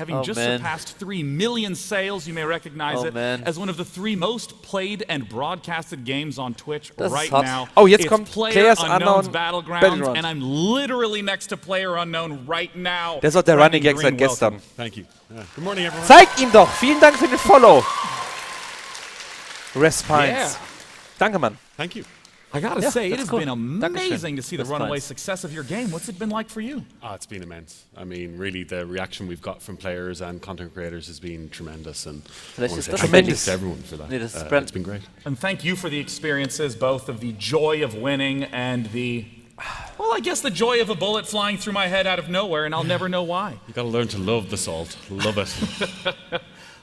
Having just surpassed 3 million sales, you may recognize it as one of the 3 most played and broadcasted games on Twitch right now. Oh, jetzt it's kommt PlayerUnknown's Battlegrounds, and I'm literally next to PlayerUnknown right now. Das ist auch der Running Gag seit gestern. Thank you. Good morning, everyone. Zeigt ihm doch. Vielen Dank für den Follow. Respines. Danke, Mann. Thank you. I gotta say, it has been amazing to see the runaway success of your game. What's it been like for you? It's been immense. I mean, really, the reaction we've got from players and content creators has been tremendous, and I want to say thanks to everyone for that. It's been great. And thank you for the experiences, both of the joy of winning and the, well, I guess the joy of a bullet flying through my head out of nowhere, and I'll never know why. You gotta learn to love the salt. Love it.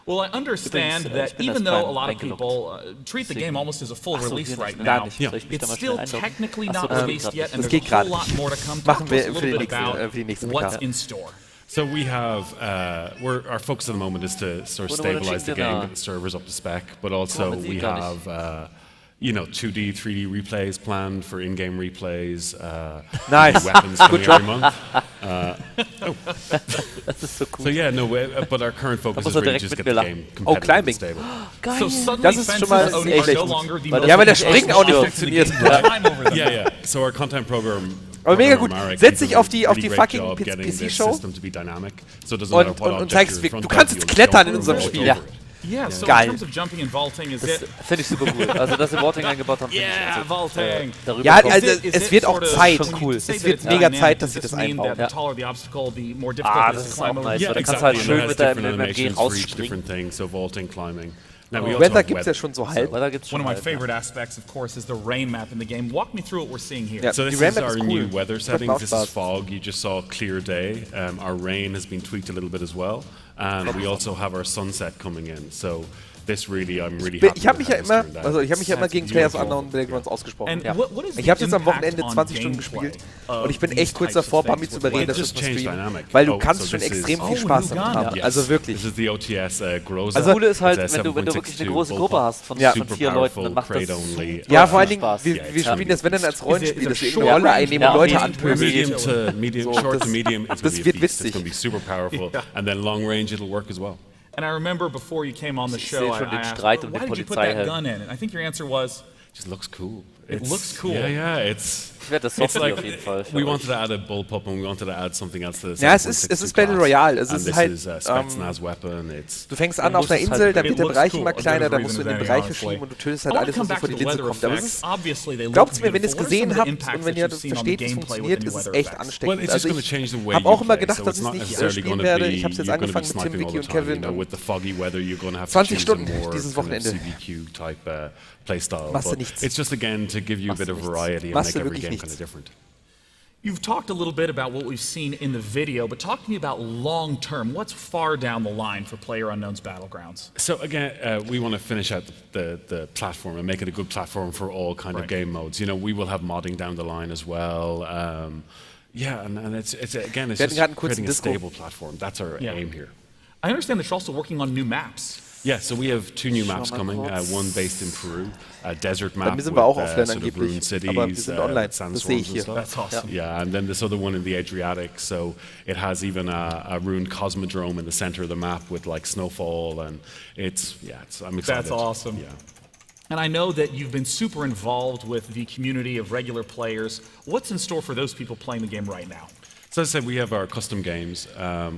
Well, I understand that even though a lot of people treat the game almost as a full release right now, it's still technically not released yet, and there's a whole lot more to come. Talk to us a little bit about what's in store. So we have, our focus at the moment is to sort of stabilize the game, get the servers up to spec, but also we have, you know, 2D, 3D replays planned for in-game replays. Nice. Weapons coming every month. So cool. So yeah, no, but our current focus is really just get the game competitive and stable. So suddenly fences are no longer the most ja, weil der Springen auch nicht funktioniert. Yeah. So our content program. Aber mega gut. Setz dich auf die fucking PC-Show und zeigst, du kannst jetzt klettern in unserem Spiel. Ja. Yeah, so Geil. in terms of jumping and vaulting, is it? Finde ich super cool. Also, dass sie Vaulting eingebaut haben, Yeah, vaulting. Ja, also es wird auch Zeit. Cool. Es wird mega Zeit, dass sie das einbauen. Das ist auch nice, weil dann kannst du halt schön mit deinem MMG rausspringen. Weather gibt's ja schon so halb. One of my favorite aspects, of course, is the rain map in the game. Walk me through what we're seeing here. Yeah, so this is our new weather settings. This is fog. You just saw a clear day. Our rain has been tweaked a little bit as well, and we also have our sunset coming in. So this really, I'm really happy. Ich habe mich ja immer gegen PlayerUnknown's Battlegrounds ausgesprochen. Ja. Ich habe jetzt am Wochenende 20 Stunden gespielt und ich bin echt kurz davor, Bambi zu überreden, dass das streamen, weil du kannst schon extrem viel Spaß damit haben. Also wirklich. Also das Coole ist halt, wenn du wirklich eine große Gruppe hast von 4 Leuten, dann macht das ja, vor allen Dingen, wir spielen das, wenn dann als Rollenspiel, dass wir irgendeine Rolle einnehmen und Leute anpöbeln. Das wird witzig. And I remember before you came on the show, I asked, why did you put that gun in? And I think your answer was, just looks cool. It looks cool. Yeah, it's. Ich werde das Software auf jeden Fall. We wanted to add a bullpup and we wanted to add something else to the. Ja, es ist Battle Royale. Es ist halt. Du fängst an auf einer Insel, dann wird der Bereich immer kleiner, da musst du in den Bereich verschieben und du tötest halt alles, was dir vor die Linse kommt. Aber es ist, glaubt's mir, wenn ihr es gesehen habt und wenn ihr das versteht, wie es funktioniert, ist es echt ansteckend. Also ich habe auch immer gedacht, dass ich es nicht spielen werde. Ich habe es jetzt angefangen mit Tim, Vicky und Kevin. 20 Stunden dieses Wochenende. Machst du nichts. It's just again to give you a bit of variety and make every game kind of different. You've talked a little bit about what we've seen in the video, but talk to me about long term. What's far down the line for PlayerUnknown's Battlegrounds? So again, we want to finish out the platform and make it a good platform for all kind of game modes. You know, we will have modding down the line as well. Yeah, and it's again, it's just creating a stable platform. That's our aim here. I understand that you're also working on new maps. Yeah, so we have 2 new maps coming. One based in Peru, a desert map with offline sort of ruined cities, sandstorms and stuff. That's awesome. Yeah, and then this other one in the Adriatic. So it has even a ruined cosmodrome in the center of the map with like snowfall, and I'm excited. That's awesome. Yeah. And I know that you've been super involved with the community of regular players. What's in store for those people playing the game right now? So as I said, we have our custom games.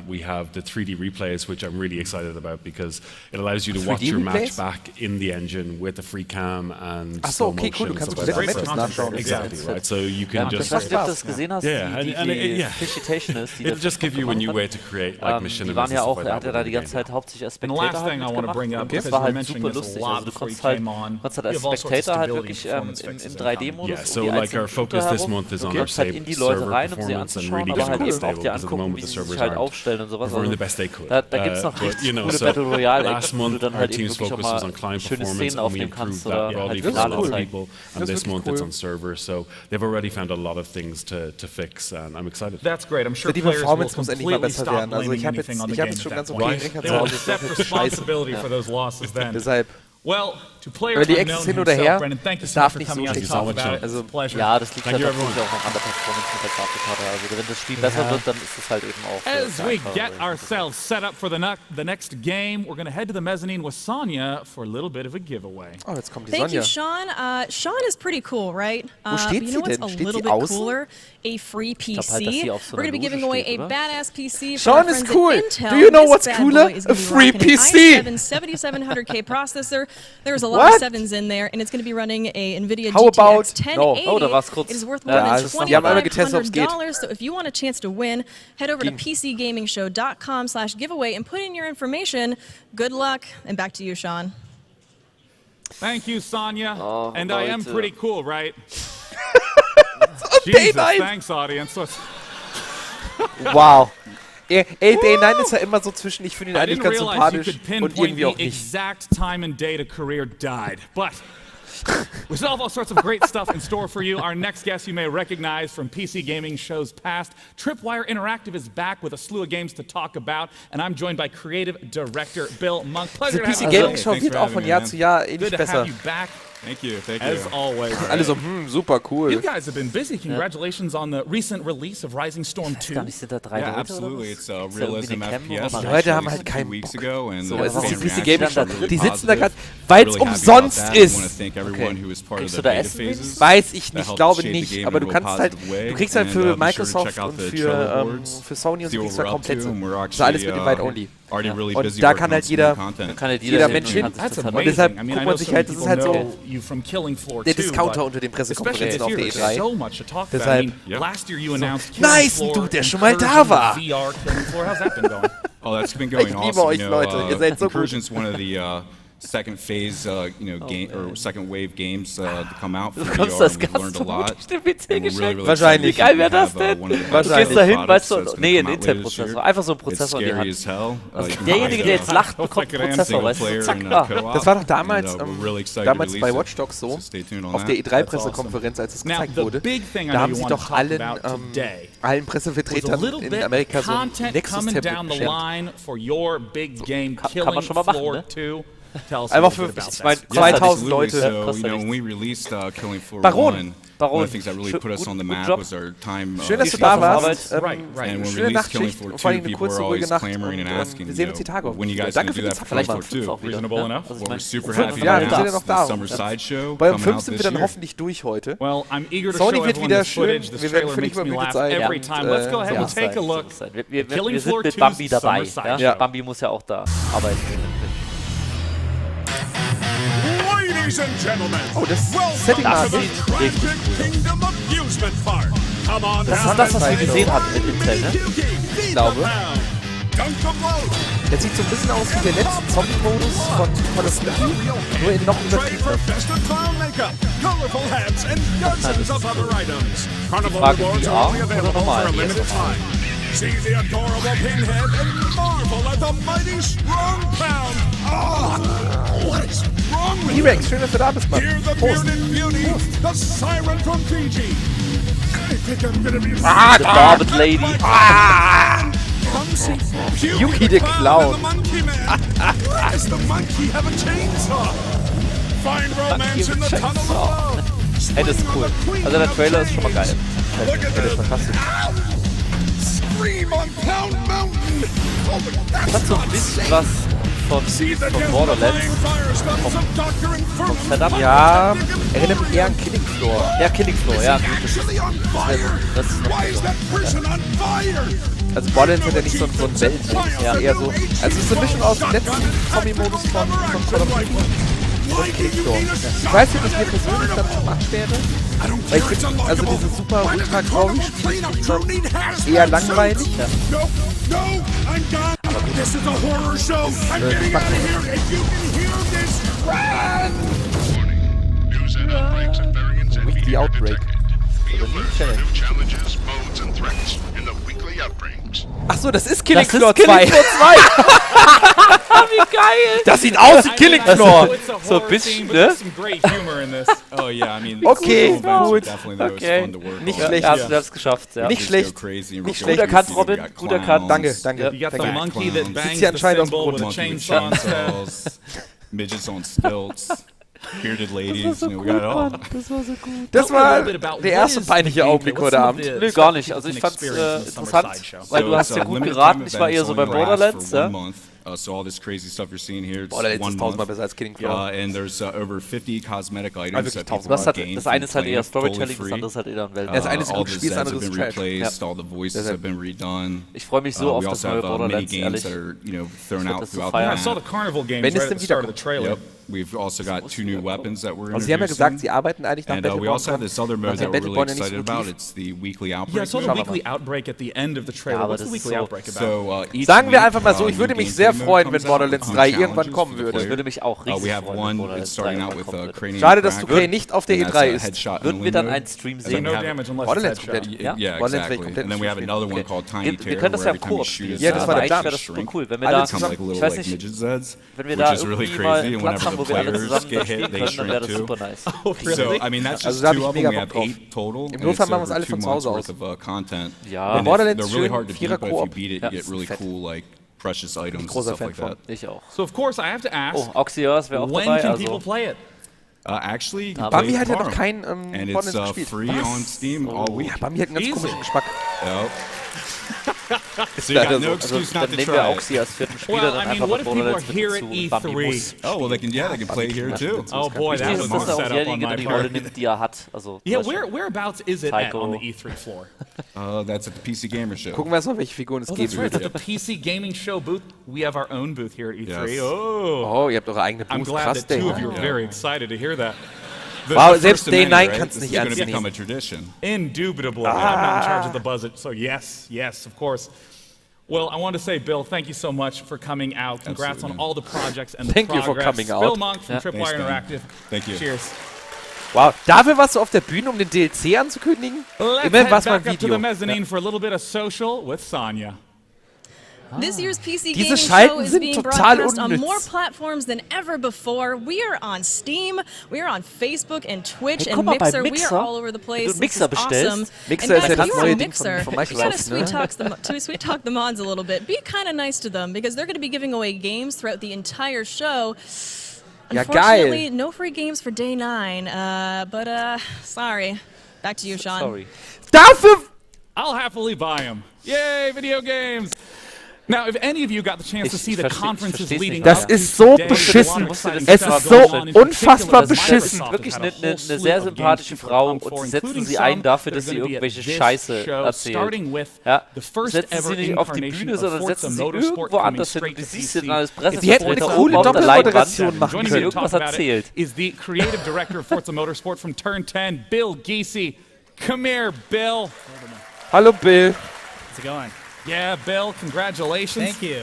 We have the 3D replays, which I'm really excited about because it allows you to watch your match back in the engine with a free cam and slow motion. Cool. Du kannst Matches nachschauen. Exactly, right? So you can just. Ich weiß nicht, ob du das gesehen hast, die Vegetation ist. It'll just give you a new way to create like mission events. Die waren ja auch, er hatte da die ganze Zeit hauptsächlich als Spectator halt mitgemacht. Das war halt super lustig. Also du konntest halt als Spectator halt wirklich im 3D-Modus yeah, so like our focus this month is on our halt in die Leute rein, um sie anzuschauen, aber halt eben auch die angucken, wie sie sich halt aufstellen und sowas. Also, da gibt es noch richtig coole Battle Royale-Acts, wo du dann halt eben wirklich auch mal schöne Szenen aufnehmen kannst oder halt Finale zeigen. And this month it's on server, so they've already found a lot of things to fix, and I'm excited. That's great. I'm sure die Performance muss endlich mal besser werden. Also ich habe jetzt schon ganz okay Recht zu Hause. Accept responsibility for those losses then. Deshalb. Well, to players aber die Access hin oder her, es darf nicht so schlecht sein. Also, ja, das liegt halt natürlich auch noch an der Performance mit der Grafikkarte. Also wenn das Spiel besser wird, dann ist es halt eben auch... As we get ourselves set up for the next game, we're going to head to the mezzanine with Sonia for a little bit of a giveaway. Oh, jetzt kommt die Thank Sonja. you, Sean. Sean is pretty cool, right? Wo steht sie denn? Steht sie außen? A free PC. We're going to be giving away a badass PC. Sean is cool. Do you know what's cooler? A free PC. i7 7700K processor. There's a lot of sevens in there, and it's going to be running a NVIDIA GTX 1080. Oh, da war's kurz. It is worth more than $2,500. So if you want a chance to win, head over to PCGamingShow.com/giveaway and put in your information. Good luck, and back to you, Sean. Thank you, Sonia. And I am pretty cool, right? Jesus, thanks, audience. Wow. Day9 ist ja immer so zwischen, ich finde ihn eigentlich ganz sympathisch und irgendwie auch nicht. Exact time and date a career died, but we still have all sorts of great stuff in store for you. Our next guest you may recognize from PC Gaming Show's past. Tripwire Interactive is back with a slew of games to talk about, and I'm joined by creative director Bill Monk. Pleasure to have PC Gaming Show wird auch von Jahr zu Jahr ähnlich besser. Thank you. As always. Alle so, super cool. You guys have been busy. Congratulations on the recent release of Rising Storm 2. Yeah, absolutely. It's a realism FPS. Die Leute haben halt keinen Bock. So, es ist die PC Gaming Show. Die sitzen da gerade, weil es umsonst ist. Kriegst du da Essen? Weiß ich nicht, glaube nicht. Aber du kannst halt, du kriegst halt für Microsoft und für Sony und so kriegst du da komplett so. Das ist alles mit Invite Only. Und da kann halt jeder Mensch hin. Und deshalb guckt man sich halt, das ist halt so der Discounter unter den Pressekonferenzen auf der E3. Deshalb, nice, du, der schon mal da war. Oh, that's been going awesome. Ich liebe euch, Leute. Ihr seid so gut. Second phase, game or second wave games to come out for VR. We've learned a lot. Wahrscheinlich. Wie geil wäre das denn? Du gehst da hin, weißt du, nee, ein Intel-Prozessor. Einfach so ein Prozessor in die Hand. Also derjenige, der jetzt lacht, bekommt einen Prozessor, weißt du, zack, Das war doch damals bei Watch Dogs so, auf der E3-Pressekonferenz, als es gezeigt wurde. Da haben sie doch allen Pressevertretern in Amerika so ein Nexus-Tablet beschert. Kann man schon mal machen, ne? Einfach für 2000 Leute. Baron. Schön, dass du da warst. Schöne Nachtschicht und vor allem eine kurze, ruhige Nacht. Wir sehen uns die Tage auf. Danke für die Zeit. Vielleicht mal 5 auch wieder. Ja, wir sind ja noch da. Bei 5 sind wir dann hoffentlich durch heute. Sony wird wieder schön. Wir werden völlig übermüdet sein. Wir sind mit Bambi dabei. Bambi muss ja auch da arbeiten. Oh, das Setting sieht richtig cool aus. Das ist das, was wir gesehen haben mit Intel, ne? Ich glaube. Der sieht so ein bisschen aus wie der letzte Zombie-Modus von Call of Duty, nur in noch übertriebener. Die Frage, VR oder normal? See the adorable pinhead and marvel at the mighty strong pound. Oh, what is wrong with you? T-Rex, schön, dass du da bist, Mann. Hear the bearded beauty, the siren from Fiji. I think I'm gonna be the Barbed Lady. Yuki the Clown. Does the monkey have a chainsaw? Find romance in the tunnel of love. Hey, das ist cool. Also der Trailer ist schon mal geil. Der ist fantastisch. Das hat so ein bisschen was von Borderlands, vom Setup. Ja, erinnert mich eher an Killing Floor. Ja, Killing Floor, ja. Das ist noch also Borderlands hat ja nicht so ein Weltmodus, ja. Eher so, also es ist eine Mischung aus dem letzten Zombie-Modus von Call of Duty und Killing Floor. Ich weiß nicht, was mir persönlich dann gemacht werde, weil ich finde, also diese super ultra grauen Spiele eher langweilig. Ja. Aber gut. Weekly Outbreak. Achso, das ist Killing Floor 2. Wie geil! Das sieht aus wie Killing Floor! So ein bisschen, ne? Okay, gut. Okay. Nicht schlecht. Ja, du hast es geschafft, ja. Nicht schlecht. Nicht schlecht. Gut erkannt, Robin. Gut erkannt. Danke. Sitzt hier anscheinend aus dem Grund. midgets on stilts, bearded ladies, we got it all. Das war so gut. Das war der erste peinliche Augenblick heute Abend. Nö, gar nicht. Also ich fand's interessant, weil du hast ja gut geraten. Ich war eher so bei Borderlands, ja. So all this crazy stuff you're seeing here, it's Borderlands one ist month. tausendmal besser als Killing Floor. And there's over 50 cosmetic items that people das eine ist halt eher Storytelling, das andere ist halt eher ein Welt. Das eine ist ein Spiel, das andere ist Trash. All the voices have been redone. Ich freue mich so auf das neue Borderlands, ehrlich. Wenn es denn wieder We've also got 2 new weapons that we're introducing. Also sie haben ja gesagt, sie arbeiten eigentlich nach Battleborn. We also have this other mode that we're really excited about. It's the weekly outbreak. Yeah, I saw the weekly outbreak at the end of the trailer. What's the weekly outbreak about? Sagen wir einfach mal so, ich würde mich sehr freuen, wenn Borderlands 3 irgendwann kommen würde. Ich würde mich auch riesig freuen, wenn Borderlands 3 kommen würde. Schade, dass Kray nicht auf der E3 ist. Würden wir dann einen Stream sehen? Borderlands komplett. Yeah, exactly. And then we have another one called Tiny Terror. Wir können das ja im Koop spielen. Ja, das war der Jump. Das super cool, wenn wir da, ich weiß nicht, wenn wir da irgendwie mal einen Platz haben, wo wir alle zusammen spielen können, dann wäre das super nice. Oh, really? So, I mean, that's just 2 of them. We have 8 total. Im Notfall machen wir es alle von zu Hause aus. Ja. Borderlands they're really hard to beat, but if you beat it, you get really cool, like, precious items and stuff like that. Ich auch. So, of course, I have to ask, Oxyos wäre auch dabei, when can people play it? Actually, Bambi hat ja noch kein Borderlands gespielt. Free on Steam all week. Ja, Bambi hat einen ganz komischen Geschmack. So you got no excuse not to try. Well, I mean, what if people are here at E3? Oh, well, they can play here too. Oh boy, that was a setup on my part. Yeah, whereabouts is it at on the E3 floor? That's at the PC Gamer Show. Gucken wir erst mal, welche Figuren es geben wird. At the PC Gaming Show booth, we have our own booth here at E3. Yes. Oh, ihr habt eure eigene Booth. I'm glad that 2 of you are very excited to hear that. Wow, selbst Day 9 kann es nicht ernst nehmen. Indubitably. I'm not in charge of the budget, so yes, of course. Well, I want to say, Bill, thank you so much for coming out. Congrats on all the projects and the progress. Thank you for coming out. Bill Monk from Tripwire Interactive. Thank you. Cheers. Wow, dafür warst du auf der Bühne, um den DLC anzukündigen? Immerhin war es mal ein Video. To the mezzanine for a little bit of social with Sonya. This year's PC Gaming Show is being broadcast on more unnütz. platforms than ever before. We are on Steam, we are on Facebook and Twitch and Mixer. We are all over the place. This is awesome. Mixer ist ja das neue Ding Mixer, von you gotta Microsoft, sweet talk the mods a little bit. Be kind of nice to them because they're going to be giving away games throughout the entire show. Ja, Unfortunately, geil. no free games for day 9. But sorry. Back to you, Sean. Sorry. Dafür... I'll happily buy them. Yay, video games! Now, if any of you got the chance to see the conferences leading Das ist so beschissen. Es ist so unfassbar beschissen. Wirklich eine sehr sympathische Frau und sie setzen sie ein dafür, dass sie irgendwelche Scheiße erzählt. Ja, setzen sie nicht auf die Bühne, sondern setzen sie irgendwo anders hin. Du siehst sie dann als Pressevertreter oben auf der Leinwand, machen die irgendwas erzählt. Is the creative director of Forza Motorsport from Turn 10, Bill Giese. Come here, Bill. Hallo, Bill. How's it going? Yeah, Bill, congratulations. Thank you.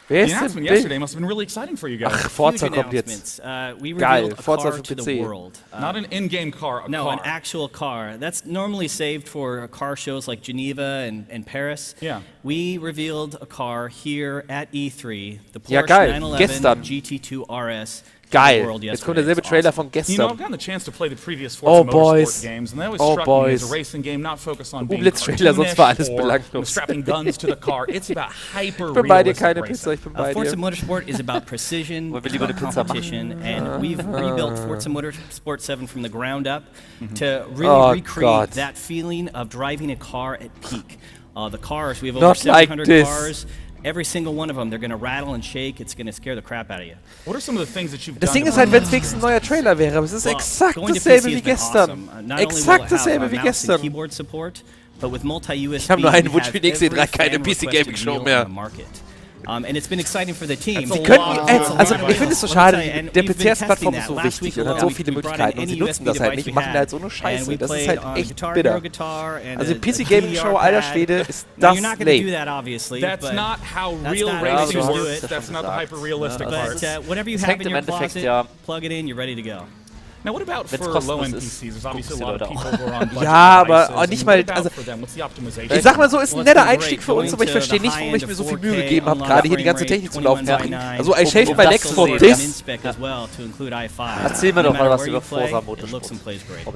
Wer The ist announcement denn yesterday Bill? must have been really exciting for you guys. Ach, Forza kommt jetzt. We Geil, revealed a Forza car für to the PC. world. Not an in-game car, a No, car. an actual car. That's normally saved for car shows like Geneva and Paris. Yeah. We revealed a car here at E3, the Ja, Porsche geil. 911 Gestern. GT2 RS. Geil. Jetzt kommt derselbe Trailer von You know, I've gestern. gotten the chance to play the previous Forza Motorsport games, and they always struck me as a racing game not focused on being Trailer, sonst war alles belanglos. or strapping guns to the car. It's about Ich bin bei dir, hyper-realistic keine racing. Pizza, ich bin bei Forza dir. Motorsport is about precision, Wollen wir lieber eine Pizza machen? competition, and we've rebuilt Forza Motorsport 7 from the ground up to really recreate God. that feeling of driving a car at peak. The cars, we have Not over like 700 this. cars. Every single one of them, they're going to rattle and shake. It's going to scare the crap out of you. What are some of the things that you've Das done Ding to ist halt, bring wenn es wenigstens ein neuer Trailer wäre, aber es ist Well, exakt going to dasselbe PC wie has been gestern. awesome. Not only will it Exakt dasselbe have wie mouse and gestern. keyboard support, but with multi-USB, Ich habe nur einen we Wunsch have für die nächste every E3, keine fan-requested PC-Gaming-Show wheel mehr. on the market. And it's been exciting for the team. Sie könnten, also ich finde es so schade, der PC-Plattform ist so wichtig und hat so viele Möglichkeiten und sie nutzen das halt nicht, die machen halt so eine Scheiße. Das ist halt echt bitter. Also die PC-Gaming-Show, alter Schwede, ist das lame. That's not how real racing works. That's not the hyper-realistic part. Whatever you Es have hängt in im your Endeffekt closet, ja plug it in, you're ready to go. Now, what about for low-end PCs? There's obviously a lot of people who are on budget ja, aber auch nicht mal, also ich sag mal so, ist ein netter Einstieg für uns, aber ich verstehe nicht, warum ich mir so viel Mühe gegeben habe, gerade hier die ganze Technik zum Laufen zu bringen. Also I shaved my legs for this. Erzähl mir doch mal was über Forza Motorsport.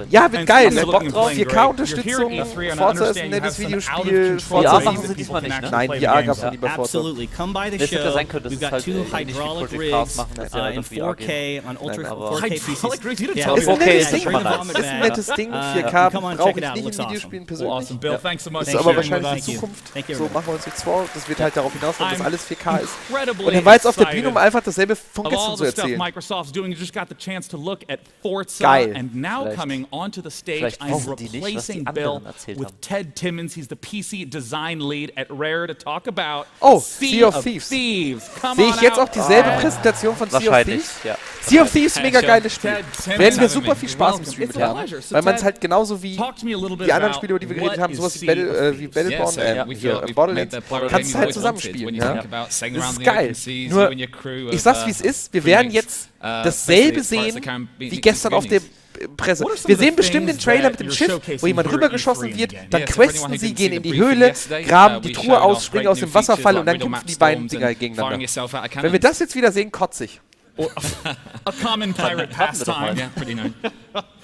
Ja, wird geil, ne? Bock drauf, 4K-Unterstützung, Forza ist ein nettes Videospiel. VR machen sie diesmal nicht, ne? Nein, VR gab's ja nie bei Forza. Das hätte sein können, dass es halt nicht wie Project Cars machen, dass sie halt auf VR gehen. Ist ein nettes Ding, 4K brauche ich nicht in Videospielen persönlich. Ist aber wahrscheinlich die Zukunft. So machen wir uns nichts vor. Das wird halt darauf hinauslaufen, dass alles 4K ist. Und er war jetzt auf der Bühne, um einfach dasselbe von gestern zu erzählen. Geil. Vielleicht wissen die nicht, was die anderen erzählt haben. Ted Timmons, he's the PC design lead at Rare to talk about Sea of Thieves. Sehe ich jetzt auch dieselbe Präsentation von Sea of Thieves? Ja. Sea of Thieves, mega geiles Spiel. Werden wir super viel Spaß im Stream mit haben. Weil man es halt genauso wie die anderen Spiele, über die wir geredet haben, sowas wie Battleborn, Borderlands, kannst du halt zusammenspielen. Ja? Das ist geil. Nur, ich sag's wie es ist, wir werden jetzt dasselbe sehen wie gestern auf der Presse. Wir sehen bestimmt den Trailer mit dem Schiff, wo jemand rübergeschossen wird, dann questen sie, gehen in die Höhle, graben die Truhe aus, springen aus dem Wasserfall und dann kämpfen die beiden Dinger gegeneinander. Wenn wir das jetzt wieder sehen, kotze ich. A common pirate pastime. Yeah, pretty nice.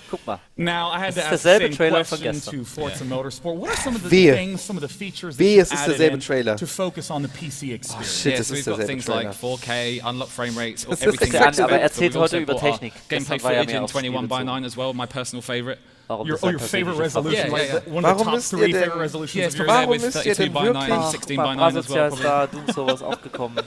Guck mal. Now I had to ask the same question to Forza Motorsport. What are some of the things, some of the features that you added to focus on the PC experience? Shit, das ist derselbe things like 4K, unlocked frame rates, everything. Aber erzählt heute über Technik. Gameplay footage in 21:9 as well, my personal favorite. Your favorite resolution, one of the top 3 favorite resolutions of yours. Warum müsst ihr denn wirklich 16:9 as well. Ist da sowas auch gekommen.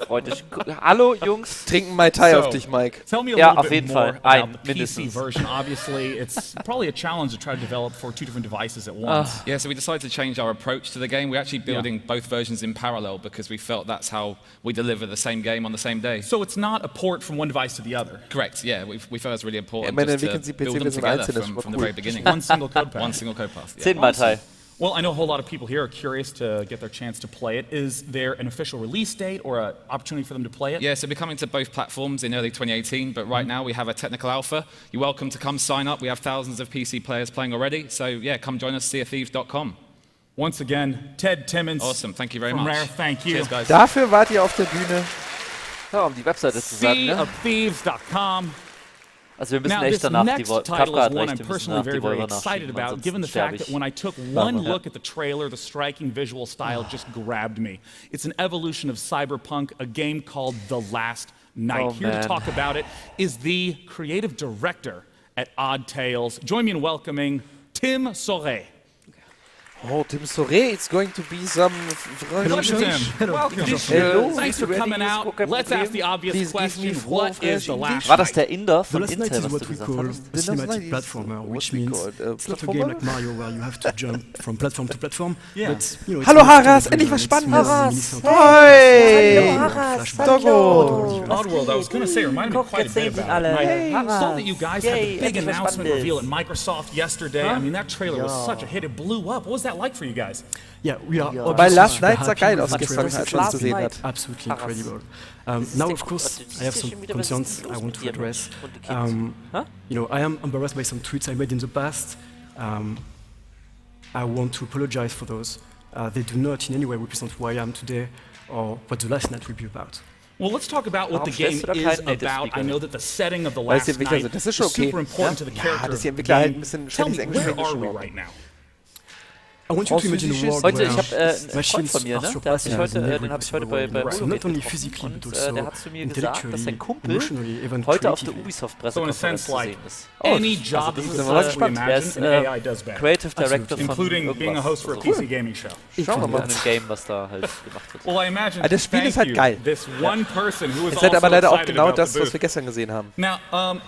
Freut dich. Hallo Jungs. Trinken Mai Tai auf dich, Mike. Tell me a little bit more about the PC version. Obviously, it's probably a challenge to try to develop for 2 different devices at once. Yeah, so we decided to change our approach to the game. We're actually building both versions in parallel because we felt that's how we deliver the same game on the same day. So it's not a port from one device to the other? Correct, yeah. We felt it's really important just to build them together from the very beginning. One single code path. One single code path. Yeah. Mai Tai. Well, I know a whole lot of people here are curious to get their chance to play it. Is there an official release date or an opportunity for them to play it? Yeah, so we're coming to both platforms in early 2018, but right now we have a technical alpha. You're welcome to come sign up. We have thousands of PC players playing already, so yeah, come join us, seaofthieves.com. Once again, Ted Timmons. Awesome, thank you very much. Rare, thank you. Cheers, guys. Dafür wart ihr auf der Bühne. Ja, um die Webseite zu sagen, ne? Seaofthieves.com. Also wir müssen echt danach die title is one I'm personally very excited about, given the fact that when I took one look at the trailer, the striking visual style just grabbed me. It's an evolution of cyberpunk, a game called The Last Night. Here to talk about it is the creative director at Odd Tales. Join me in welcoming Tim Soret. Oh, Tim Soret, it's going to be some... Hello, Tim. Hello. Thanks for coming out. Let's ask the obvious question. What is The Last Night? War das der Inder von The Last Night Intel, is what we call the cinematic platformer, which means it's not a game like Mario where you have to jump from platform to platform. Yeah. But, you know, Hallo Haras, endlich was Spannendes. Hoi! Doggo! Oddworld, I was going to say, reminded me quite a bit about it. I saw that you guys had the big announcement reveal at Microsoft yesterday. I mean, that trailer was such a hit, it blew up. What was that like for you guys? Yeah, we are Bei Last Night sah geil aus gestern, als man es gesehen hat. Absolutely incredible. Now, of course, I have some concerns I want to address. You know, I am embarrassed by some tweets I made in the past. I want to apologize for those. They do not in any way represent who I am today or what The Last Night will be about. Well, let's talk about what the game is about. I know that the setting of The Last Night is super important to the character. Tell me, where are we right now? I want you to imagine a world heute, where ich habe einen Freund von mir, ne? Den habe ich heute bei not only physically, but also der hat zu mir gesagt, dass sein Kumpel heute auf der Ubisoft-Pressekonferenz zu sehen ist. Any job das ist AI does better. Creative Director von including being a host for a PC gaming show. Schauen wir mal. Ein Game, was da halt gemacht wird. Well, I imagine, das Spiel ist halt geil. This one person who is es ist halt aber leider auch genau das, was wir gestern gesehen haben.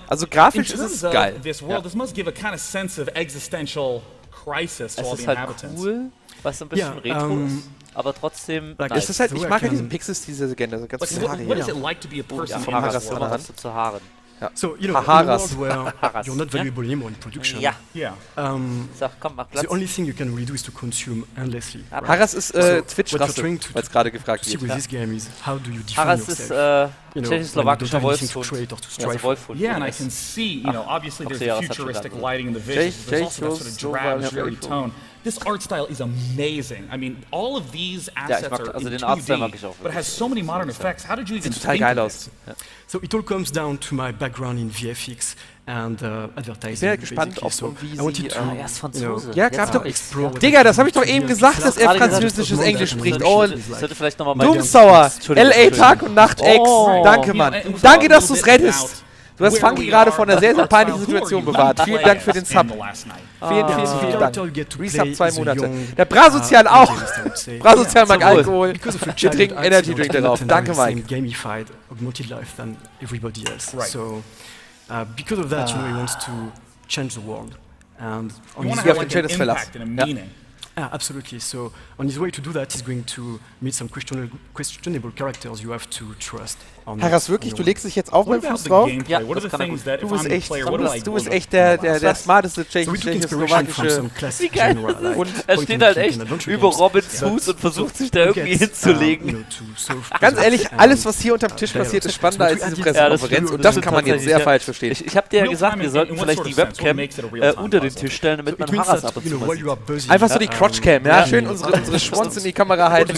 Also grafisch ist es geil. This world, this must give a kind of sense of existential crisis to all the inhabitants. Es ist halt cool, was ein bisschen retro ist, aber trotzdem nice. Es ist halt, ich mag ja diesen Pixels, diese ganz viele Haare hier. What is it like to be a person in this world? Zu Haaren. Ja. So, you know, Haras. where you're not valuable anymore in production. Ja. So, komm, mach Platz. The only thing you can really do is to consume endlessly. Right? Haras ist Twitch-Rasse, weil es gerade gefragt wird. With this game is how do you define Haras ist tschechoslowakischer Wolfshund. Yeah, and I can see, you know, obviously there's the futuristic lighting in the vision. There's also that sort of drab, dreary tone. This art style is amazing. I mean, all of these assets are in 2D, but it has so many modern effects. How did you even think of this? So it all comes down to my background in VFX and advertising. Ich bin halt gespannt, ob so wie sie... Er ist Franzose. Ja, gab doch... Digga, das habe ich doch eben gesagt, dass er französisches Englisch spricht. Oh, Dummsauer. L.A. Tag und Nacht X. Danke, Mann. Danke, dass du es rettest. Du hast Funky gerade vor einer sehr, sehr peinlichen Situation bewahrt. Vielen Dank für den Sub. Vielen Dank. Resub 2 Monate. Der Brasozial auch. Brasozial mag Alkohol. Wir trinken Energy Drink darauf. Danke, Mike. Gamified, augmented life than everybody else. So, because of that, you know, he wants to change the world. And on his way to impact and a meaning. Absolutely. So on his way to do that, he's going to meet some questionable characters you have to trust. Haras, wirklich? Du legst dich jetzt auf beim Fuß drauf? Ja, du bist echt der smarteste tschechoslowakische und er steht halt echt über Robins Fuß und versucht sich da irgendwie hinzulegen. Ganz ehrlich, alles, was hier unterm Tisch passiert, ist spannender als diese Pressekonferenz und das kann man jetzt sehr falsch verstehen. Ich hab dir ja gesagt, wir sollten vielleicht die Webcam unter den Tisch stellen, damit man Haras ab und zu mal sieht. Einfach so die Crotchcam, ja? Schön unsere Schwanz in die Kamera halten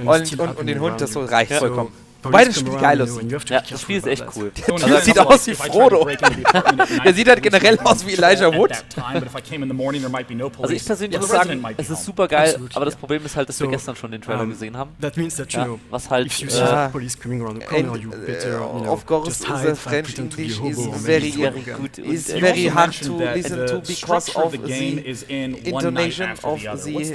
und den Hund, das so reicht vollkommen. Wobei das Spiel geil ist. Ja, das Spiel ist echt cool. Das sieht aus wie Frodo. Der sieht halt generell aus wie Elijah Wood. Also ich persönlich muss sagen, es ist super geil, aber das Problem ist halt, dass wir gestern schon den Trailer gesehen haben. Was halt... Of course, the French English is very hard to listen to because of the intonation of the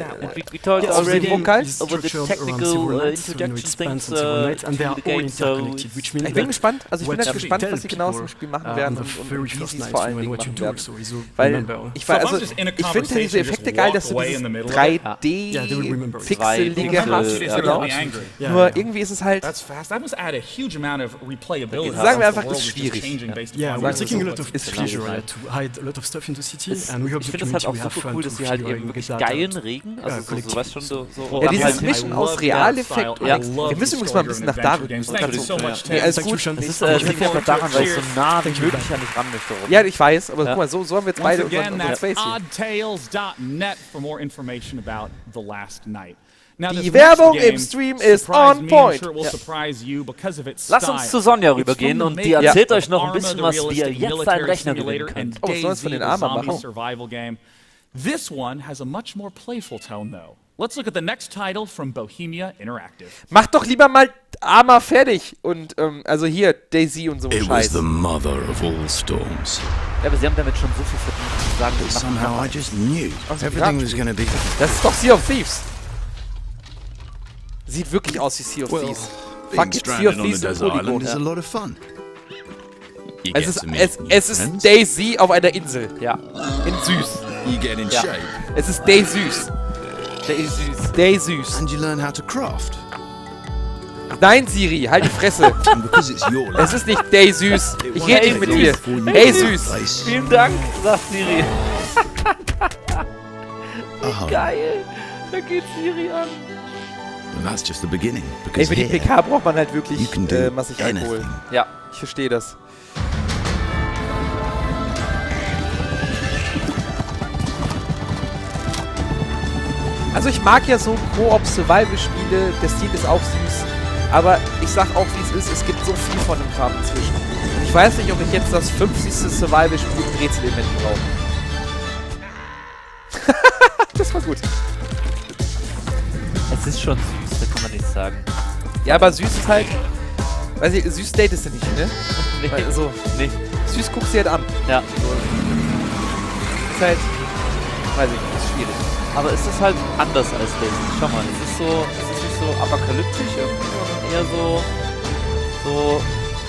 vocals. Over the technical interjection things ich bin gespannt, also ich bin halt gespannt, was sie genau aus dem Spiel machen werden und wie sie es vor allen Dingen machen werden. Weil ich finde diese Effekte geil, dass du dieses 3D-Pixelige hast. Genau. Nur irgendwie ist es halt... Sagen wir einfach, ist schwierig. Ich finde es halt auch super cool, dass sie halt eben wirklich geilen Regen, also so, weißt schon, so... Ja, dieses Mischen aus Realeffekt. Wir müssen übrigens mal ein bisschen nach da rücken. Alles gut. Das liegt einfach daran, weil ich so nah wie möglich an dich ran möchte. Ja, ich weiß, aber guck mal, so haben wir jetzt beide unseren Space hier. Die Werbung im Stream ist on point. Lass uns zu Sonja rübergehen und die erzählt euch noch ein bisschen was, wie ihr jetzt einen Rechner gewinnen könnt. Oh, was soll das von den Armen machen? This one has a much more playful tone, though. Let's look at the next title from Bohemia Interactive. Mach doch lieber mal Arma fertig und also hier Daisy und so ein Scheiß. It was the mother of all storms. Ja, aber sie haben damit schon so viel verdient. Somehow I just knew everything was gonna be. Das ist doch Sea of Thieves. Sieht wirklich aus wie Sea of Thieves. Fuck it, Sea of Thieves und Polygon. Is a lot of fun. Es ist Daisy auf einer Insel. Ja. In süß. You get in shape. Es ist Daisy-süß. Daisy-süß. And you learn how to craft. Nein, Siri, halt die Fresse. Es ist nicht Daisy-süß. Ich rede nicht mit dir. Hey, süß. Vielen Dank, sagt Siri. Geil. Da geht Siri an. And that's just the beginning. Ey, für die PK braucht man halt wirklich massig Alkohol. Ja, ich verstehe das. Also ich mag ja so Koop-Survival-Spiele, der Stil ist auch süß, aber ich sag auch wie es ist, es gibt so viel von dem Kram inzwischen. Und ich weiß nicht, ob ich jetzt das 50. Survival-Spiel mit Rätselelementen brauche. Das war gut. Es ist schon süß, da kann man nichts sagen. Ja, aber süß ist halt, weiß ich, süß datest du nicht, ne? Nee. Also, nee. Süß guckst du halt an. Ja. Ist halt, weiß ich, ist schwierig. Aber es ist halt anders als Daisy. Schau mal, es ist nicht so apokalyptisch irgendwie, sondern eher so,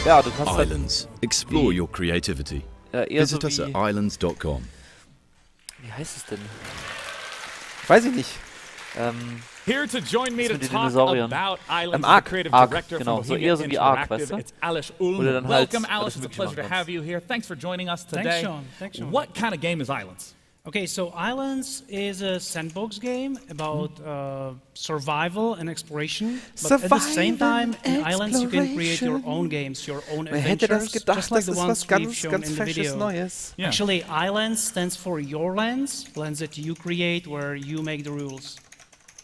ja, du kannst Islands. Halt explore your creativity. Ja, eher Visit so us at islands.com. Wie heißt es denn? Weiß ich nicht. Here to join me to talk about Islands, Ark. the creative director genau, from so eher so wie Ark, weißt du? It's Alice Welcome, Alice. It's a pleasure to have you here. Thanks for joining us today. Thanks, Sean. What kind of game is Islands? Okay, so Islands is a sandbox game about survival and exploration. But at the same time, in Islands you can create your own games, your own adventures, just like the ones we've shown in the video. Yeah. Actually, Islands stands for your lands, lands that you create where you make the rules.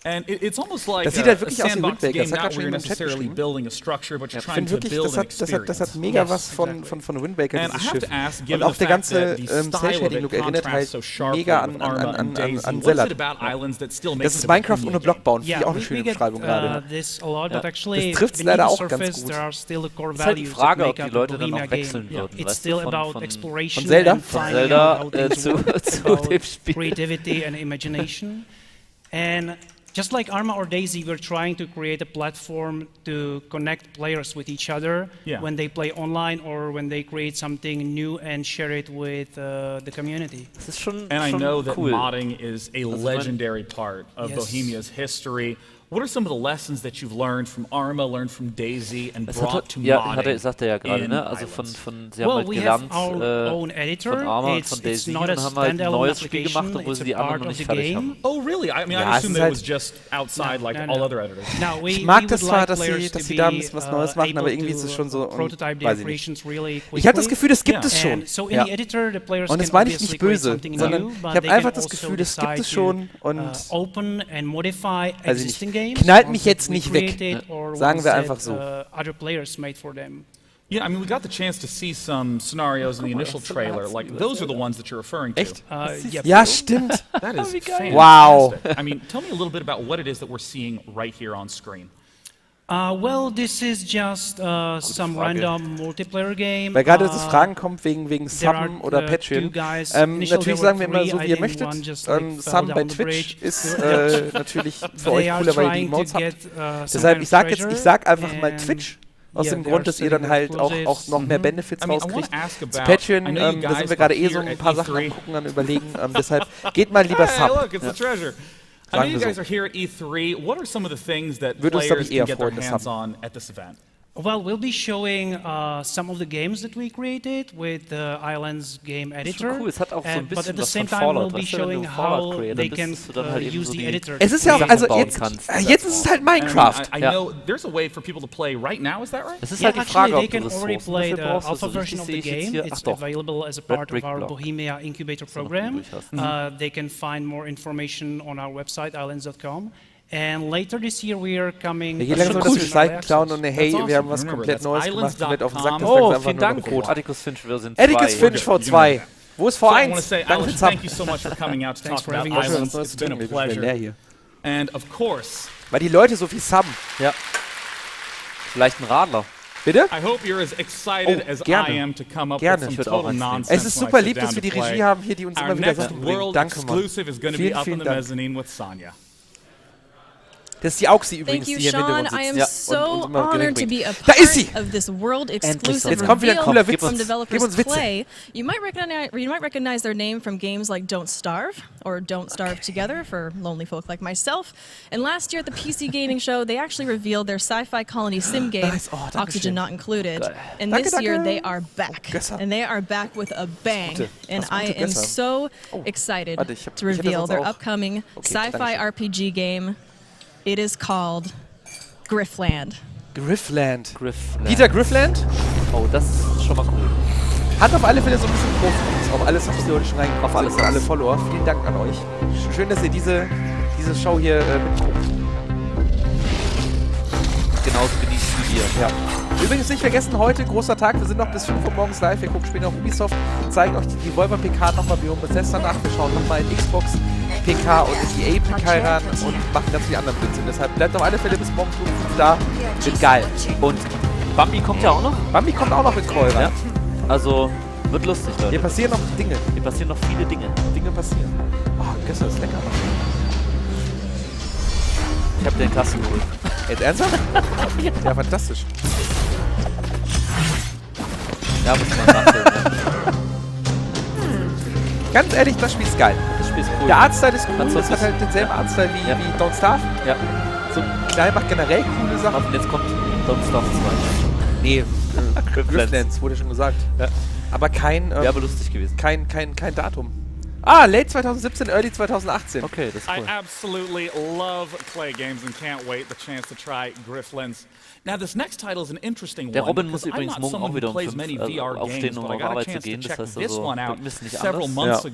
And it's almost like das sieht halt wirklich aus wie sandbox Wind Waker. game, not where you're necessarily building a structure, but you're trying to build an experience. Das hat mega was von Wind Waker, And dieses I have Schiff. to ask, Und given auch the der fact that ganze the style of Cell-Shading-Look it erinnert halt contrasts so sharply mega with Arma and Daisy, an what is Zelda. it about Islands that still makes Das ist it Minecraft ohne Block bauen, finde ich auch eine we schöne get Beschreibung gerade. this a lot, but actually Das trifft's beneath leider the auch surface ganz gut. there are still the core Es ist halt die values Frage, that ob make die up Leute the dann Bohemia auch wechseln game. würden. It's still about exploration Zelda? and finding Zelda, out how things zu work, dem Spiel. creativity and imagination. And just like Arma or Daisy, we're trying to create a platform to connect players with each other when they play online or when they create something new and share it with the community. And I know that modding is a legendary part of Bohemia's history. What are some of the lessons that you've learned from Arma, learned from Daisy, and brought to modding? Sagt er ja gerade, ne? Also sie haben halt gelernt von Arma und von Daisy und haben halt ein neues Spiel gemacht, obwohl sie die anderen noch nicht fertig haben. Oh, really? I mean, I assumed that it was just outside like all other editors. Ich mag das zwar, dass sie da ein bisschen was Neues machen, aber irgendwie ist es schon so, weiß ich nicht. Ich habe das Gefühl, das gibt es schon. Ja. Und das meine ich nicht böse, sondern ich habe einfach das Gefühl, das gibt es schon und also nicht. Knallt mich jetzt nicht weg, sagen wir einfach so. Yeah, I mean, we got the chance to see some scenarios in the initial trailer. Like, those are the ones that you're referring to. Echt? Ja, stimmt. That is fantastic. Wow. I mean, tell me a little bit about what it is that we're seeing right here on screen. Well, this is just some random multiplayer game. Weil gerade das Fragen kommt wegen Sub oder Patreon. Natürlich sagen wir immer so, wie ihr möchtet. Sub bei Twitch ist natürlich für euch cooler, weil ihr die Emotes habt. Deshalb, ich sag einfach mal Twitch. Aus dem Grund, dass ihr dann halt auch noch mehr Benefits rauskriegt. Zu Patreon, da sind wir gerade so ein paar Sachen am Gucken, am Überlegen. Deshalb geht mal lieber Sub. I know you guys are here at E3. What are some of the things that players can get their hands on at this event? Well, we'll be showing some of the games that we created with the Islands game editor. Cool. Es hat auch so ein but bisschen at the was same von time, Fallout, we'll be showing how they can use the editor. Es ist ja auch, also jetzt ist es halt Minecraft. I know there's a way for people to play right now, is that right? Es ist halt die Frage, they can already play the alpha version of the game. It's available as a part of our Bohemia incubator program. They can find more information on our website, islands.com. And later this year we are coming. Wir gehen langsam, dass wir Seiten klauen und hey, wir haben was komplett Neues gemacht, wird auf den Sack. Oh, vielen Dank, Atticus Finch, wir sind 2. Atticus Finch V2. Wo ist V1? Danke, thank you so much for coming out to talk about Islands. It's been a pleasure. And of course, weil die Leute so viel subben. Ja. Vielleicht ein Radler. Bitte? I hope you're as excited as I am to come up with some total nonsense. Es ist super lieb, dass wir die Regie haben hier, die uns immer wieder Sachen bringen. Danke, Mann. Vielen Dank. Das ist die Auxi übrigens, die hier im Hintergrund sitzt. Ja, so honored to be a da ist sie! Of this world exclusive Jetzt kommt wieder ein cooler Witz. From developers Gib uns Witze. Play. You might recognize their name from games like Don't Starve or Don't Starve Together for lonely folk like myself. And last year at the PC gaming show, they actually revealed their sci-fi colony sim game, Oxygen Not Included. And this year they are back. And they are back with a bang. And I am so excited to reveal their upcoming sci-fi RPG game. It is called Griffland. Griffland. Peter Griffland? Oh, das ist schon mal cool. Hat auf alle Fälle so ein bisschen Profi. Auf alles habt ihr heute schon reingekommen. Auf alles an alle Follower. Vielen Dank an euch. Schön, dass ihr diese Show hier mitguckt. Genauso genießt wie wir. Ja. Übrigens nicht vergessen, heute großer Tag. Wir sind noch bis 5 Uhr morgens live. Wir gucken später auf Ubisoft. Zeigen euch die Volver PK nochmal. Wir holen Bethesda nach. Wir schauen nochmal in Xbox PK und in EA PK ran und machen ganz viele andere Blödsinn. Deshalb bleibt auf alle Fälle bis morgen früh da. Wird geil. Und Bambi kommt ja auch noch? Bambi kommt auch noch mit Call rein. Ja. Also, wird lustig, Leute. Hier passieren noch Dinge. Hier passieren noch viele Dinge. Dinge passieren. Oh, gestern ist lecker. Ich hab den Kasten geholt. Jetzt ernsthaft? Ja, fantastisch. Ja, muss man nachsehen. Ganz ehrlich, das Spiel ist geil. Das Spiel ist cool. Der Artstyle ist cool, das hat halt denselben Artstyle wie Don't Starve. Ja. So, Knall macht generell coole Sachen. Und jetzt kommt Don't Starve 2. Nee, Grifflands, wurde schon gesagt. Ja. Aber kein... Wäre aber lustig gewesen. Kein Datum. Ah, late 2017, early 2018. Okay, das ist cool. I absolutely love clay games and can't wait the chance to try Grifflands. Now this next title is an interesting Der one. Robin muss übrigens morgen auch wieder um 5 aufstehen, um auf Arbeit zu gehen. Das heißt also, wir müssen nicht anders.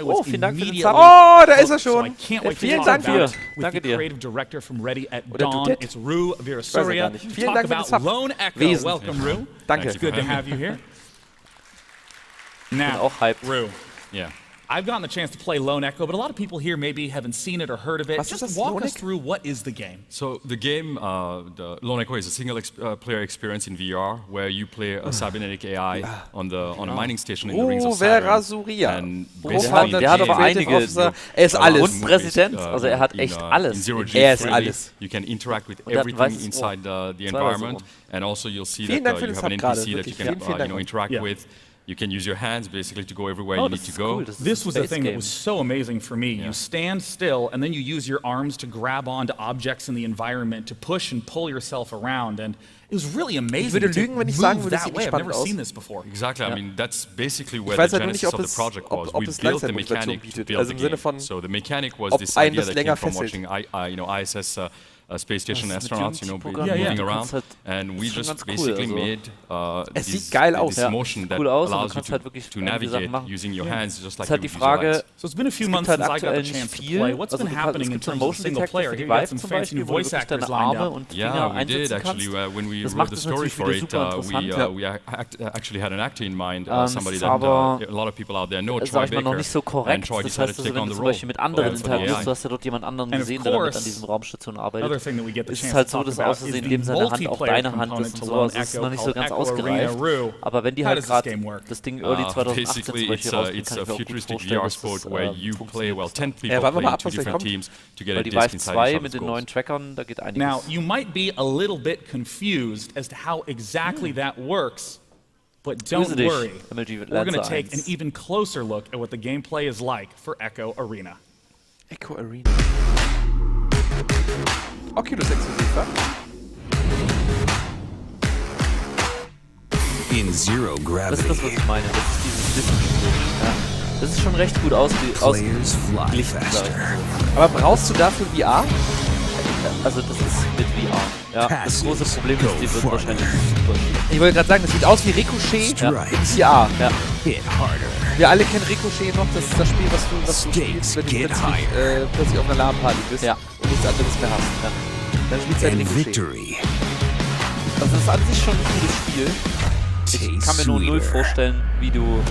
Oh, vielen Dank für den Sub. Oh, da ist er schon. Vielen Dank dir. Danke dir. Oder du It's Rue Virasuria. Vielen Dank für den Sub. Welcome, Rue. Danke. It's good to have you here. Ich bin auch hyped. Rue. Yeah. I've gotten the chance to play Lone Echo, but a lot of people here maybe haven't seen it or heard of it. Just walk us through what is the game. So the game, the Lone Echo is a single player experience in VR where you play a cybernetic AI on a mining station in the rings of Saturn. Der hat aber einige. Er ist alles. Und Präsident, also er hat echt alles. Er ist alles. You can interact with everything inside the environment, and also you'll see that you have an NPC that you can interact with. You can use your hands basically to go everywhere you need to go. Cool. This was the thing that was so amazing for me. You stand still and then you use your arms to grab onto objects in the environment to push and pull yourself around, and it was really amazing. Ich würde lügen, wenn ich sagen würde, es sieht nicht spannend aus. Exactly. I mean, that's basically where the genesis of the project was. We built the mechanic to build the game. So the mechanic was this idea that came from watching ISS space station astronauts, moving around, and we just basically made this motion that allows you to navigate using your hands, just like you use your legs. So it's been a few months since I got the chance to play. What's been happening in terms of single player? You got some fancy new voice actors lined up. Yeah, we did actually. When we wrote the story for it, we actually had an actor in mind, somebody that a lot of people out there know, Troy Baker, and Troy decided to take on the role. Mit anderen interagierst, du hast ja dort jemand anderen gesehen, der damit an diesen Raumstationen arbeitet. Es ist halt so, dass Aussehen neben seiner Hand auch deine Hand ist und sowas. Es ist noch nicht so ganz ausgereift. Aber wenn die halt gerade das Ding Early 2018 zum Beispiel rausbringen, kann ich mir auch gut vorstellen, dass das funktioniert. Weil die Vive 2 mit den neuen Trackern, da geht einiges. Now, you might be a little bit confused as to how exactly that works. But don't worry, we're going to take an even closer look at what the gameplay is like for Echo Arena. Echo Arena. Oculus exklusiv, wa? In Zero Gravity. Das ist das, was ich meine. Das ist dieses Disney-Spiel. Ja. Das ist schon recht gut ausgeglichen. Aber brauchst du dafür VR? Also das ist mit VR. Ja, das große Problem ist, die wird wahrscheinlich super. Ich wollte gerade sagen, das sieht aus wie Ricochet in VR. Ja. Wir alle kennen Ricochet noch, das ist das Spiel, was du spielst, wenn du plötzlich auf einer LAN-Party bist und nichts anderes mehr hast. Ja. Dann spielst du halt Ricochet. Also das ist an sich schon ein cooles Spiel. Ich kann mir nur null vorstellen, wie du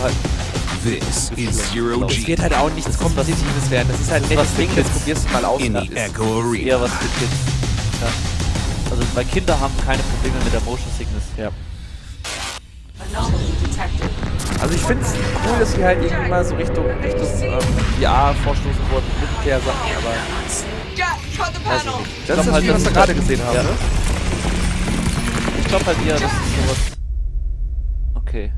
halt... This is Zero G. Es wird halt auch nichts Kompetitives werden. Das ist halt ein nettes Ding, das probierst du mal aus. In the Echo Arena. Eher was für Kids. Ja. Also weil Kinder haben keine Probleme mit der Motion Sickness. Ja. Also ich finde es cool, dass wir halt irgendwie mal so Richtung VR vorstoßen wurden, Multiplayer-Sachen, aber... Das ist das Spiel, was wir gerade gesehen haben, ne? Ich glaube halt eher, das ist sowas... Okay.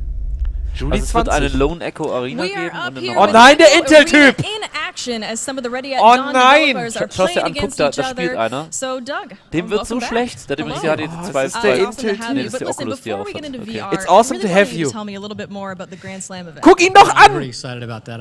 Also es wird eine Lone Echo Arena geben und oh nein, der Intel-Typ! Oh nein! Schau dir an, guck, da spielt einer. Dem wird so schlecht. Der hat übrigens die HTC2 ist der Intel-Typ. Nee, das ist die Oculus, die er aufhat. Okay. It's awesome to have you. Guck ihn doch an!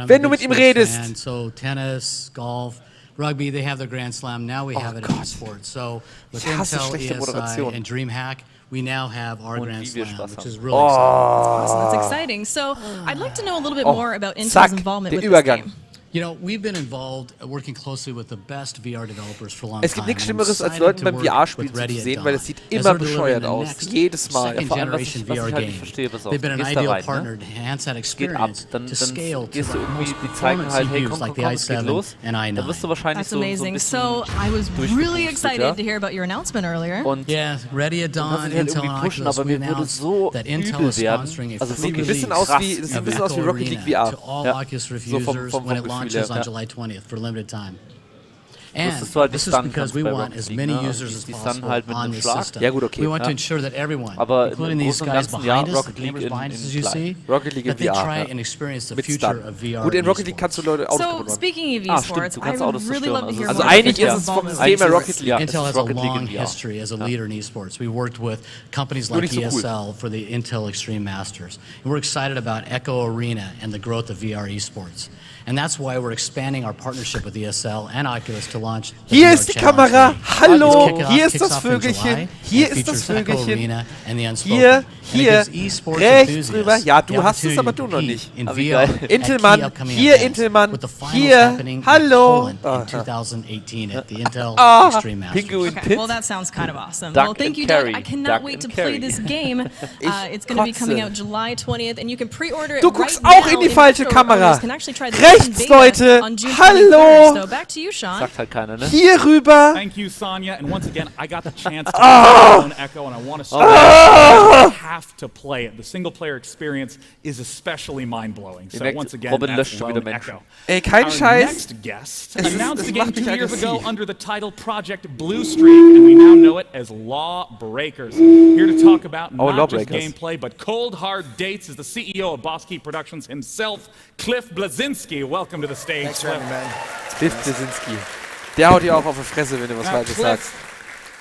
Wenn du mit ihm redest. So tennis, golf, rugby, they have their Grand Slam. Now we have it in sports. So with Intel, ESI, and DreamHack, we now have our Grand Slam, which is really exciting. Awesome, that's exciting. So I'd like to know a little bit more about Intel's involvement with this game. You know, we've been involved working closely with the best VR developers for a long time. Es gibt nichts Schlimmeres, als Leuten beim VR-Spiel zu sehen, weil es sieht immer bescheuert aus. Jedes Mal. Second generation VR game. They've been an ideal partner to enhance that experience to scale to the most performance CPUs like the i7 and i9. That's amazing. So I was really excited to hear about your announcement earlier. Yeah, ready at Dawn, Intel and Oculus, we announced that Intel is sponsoring a free release of Echo Arena to all Oculus Rift users when it launches on July 20th for limited time. And this is because we want as many users as possible on this system. We want to ensure that everyone, including these guys behind us, the cameras behind us, as you see, that they try and experience the future of VR. Gut, in Rocket League kannst du Leute So, speaking of esports, I would really love to hear also more. eigentlich ist es vom Thema Rocket League. Intel has a long history as a leader in esports. We worked with companies like ESL for the Intel Extreme Masters. And we're excited about Echo Arena and the growth of VR esports. And that's why we're expanding our partnership with ESL and Oculus to launch the Hier VR ist die Challenge. Kamera. Hallo, hier ist Kicks das off in Vögelchen. July Hier and ist das features Echo Vögelchen. Arena and the Unspoken. Hier, And it gives esports rechts enthusiasts drüber. Ja, the du hast es, opportunity aber to du noch compete nicht. in VR at Intelmann, key upcoming hier events, Intelmann, with the finals hier, happening in hallo. Poland in 2018 at the Intel Extreme Masters. Okay, well, that sounds kind of awesome. Well, thank you, Doug. I cannot wait to play this game. It's going to be coming out July 20th, and you can pre-order it Du right guckst now. auch in die falsche Kamera. Rechts, Leute. Hallo. So back to you, Sean. Sagt halt keiner, ne? Hier rüber. Thank you, Sonia. And once again, I got the chance to own Echo, and I want to say I have to play it. The single-player experience is especially mind-blowing. So once again, that's Lone Echo. Ey, kein Scheiß. Next guest announced the game 2 years ago under the title Project Blue Streak, and we now know it as Lawbreakers. Here to talk about not just gameplay, but cold, hard dates is the CEO of Boss Key Productions himself, Cliff Blazinski. Welcome to the stage. Thanks for having me, man. Cliff Blazinski. Der haut dir auch auf die Fresse, wenn du was Falsches sagst.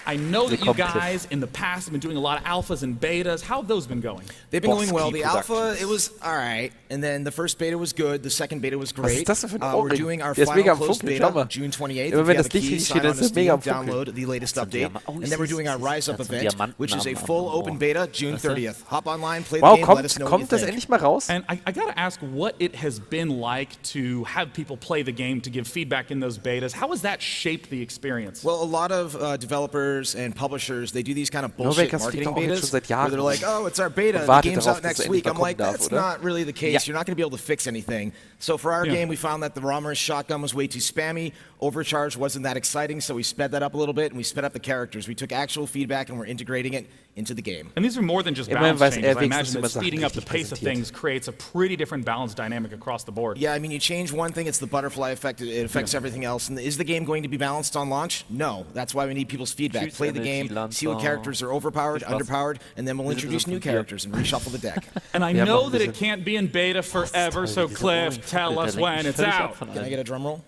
I know that you guys in the past have been doing a lot of alphas and betas. How have those been going? They've been going well. The alpha, it was all right. And then the first beta was good. The second beta was great. We're doing our final closed beta June 28th. If you have the key, sign on to Steam, download the latest update. And then we're doing our Rise Up event, which is a full open beta June 30th. Hop online, play the game, let us know what you think. Kommt das endlich mal raus? And I got to ask what it has been like to have people play the game, to give feedback in those betas. How has that shaped the experience? Well, a lot of developers and publishers, they do these kind of bullshit marketing betas where they're like, oh, it's our beta, the game's out next week. I'm like, that's not really the case. You're not going to be able to fix anything. So for our game, we found that the Romer's shotgun was way too spammy. Overcharge wasn't that exciting, so we sped that up a little bit, and we sped up the characters. We took actual feedback, and we're integrating it into the game. And these are more than just balance changes. I imagine that speeding up the pace of things creates a pretty different balance dynamic across the board. Yeah, I mean, you change one thing, it's the butterfly effect. It affects everything else. And is the game going to be balanced on launch? No. That's why we need people's feedback. Play the game, see what characters are overpowered, underpowered, and then we'll introduce new characters and reshuffle the deck. And I know that it can't be in beta forever, so Cliff, tell us when it's out. Can I get a drum roll?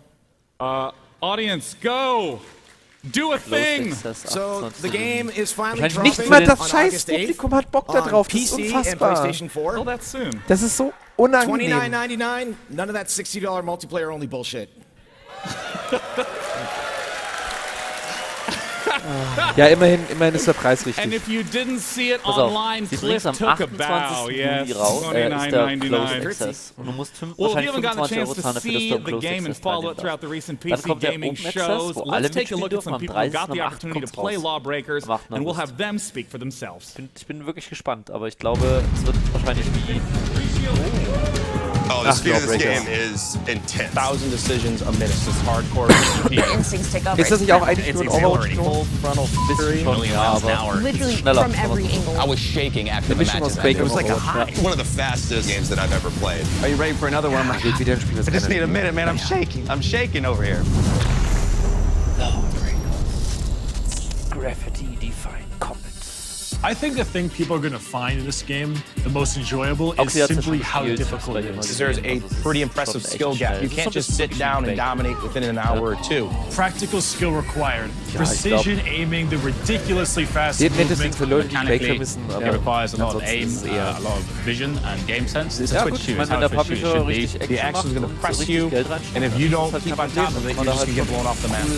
Audience, go! Do a thing! So the game is finally dropping Nicht mal das on scheiß August 8th Publikum hat Bock da drauf. Das ist PC and unfassbar. PlayStation 4. Oh, that's soon. Das ist so unangenehm. $29.99. None of that $60 multiplayer only bullshit. Ja, immerhin ist der Preis richtig. And if you didn't see it online, Cliff took a bow. Yes, $29.99. Well, if you haven't gotten a chance to see the game and follow it throughout the recent PC gaming shows, let's take a look at some people who got the opportunity to play Lawbreakers, and we'll have them speak for themselves. Ich bin wirklich gespannt, aber ich glaube, es wird wahrscheinlich wie... Oh, the speed of this game is intense. 1,000 decisions a minute. This is hardcore. Instincts take over. Ist das nicht auch eigentlich nur ein Overwatch? Full frontal victory. Literally from every angle. I was shaking after the match. It was like a high. One of the fastest games that I've ever played. Are you ready for another one? I just need a minute, man. I'm shaking. I'm shaking over here. Gravity-defying combat. I think the thing people are going to find in this game the most enjoyable is simply how difficult it is. There's a pretty impressive skill gap. You can't just sit down and dominate within an hour or two. Practical skill required. Precision aiming, the ridiculously fast movement. Mechanically, it requires a lot of aim, a lot of vision and game sense. It's a switch shoot. It's how a switch shoot should be. The action is going to press you, and if you don't keep on top of it, you're just going to get blown off the map.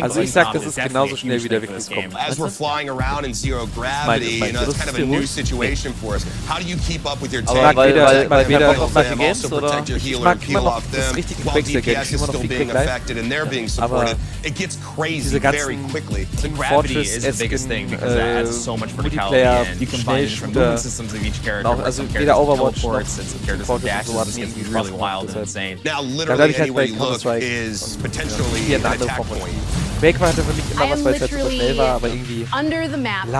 Also ich sag, das ist genauso schnell wie der weggekommen. As we're flying around in zero gravity, you know, it's kind of a new situation for us. How do you keep up with your tank? Also protect your healer and peel off them while DPS is still being affected and they're being supported. It gets crazy very quickly. Gravity is the biggest thing because that adds so much verticality and you combine different movement systems of each character. Some characters teleports and some characers dashes. It's going to be really wild and insane. Now literally anywhere you look is potentially an attack point. Quake war halt für mich immer was, weil es halt super schnell war, aber irgendwie... Under the map.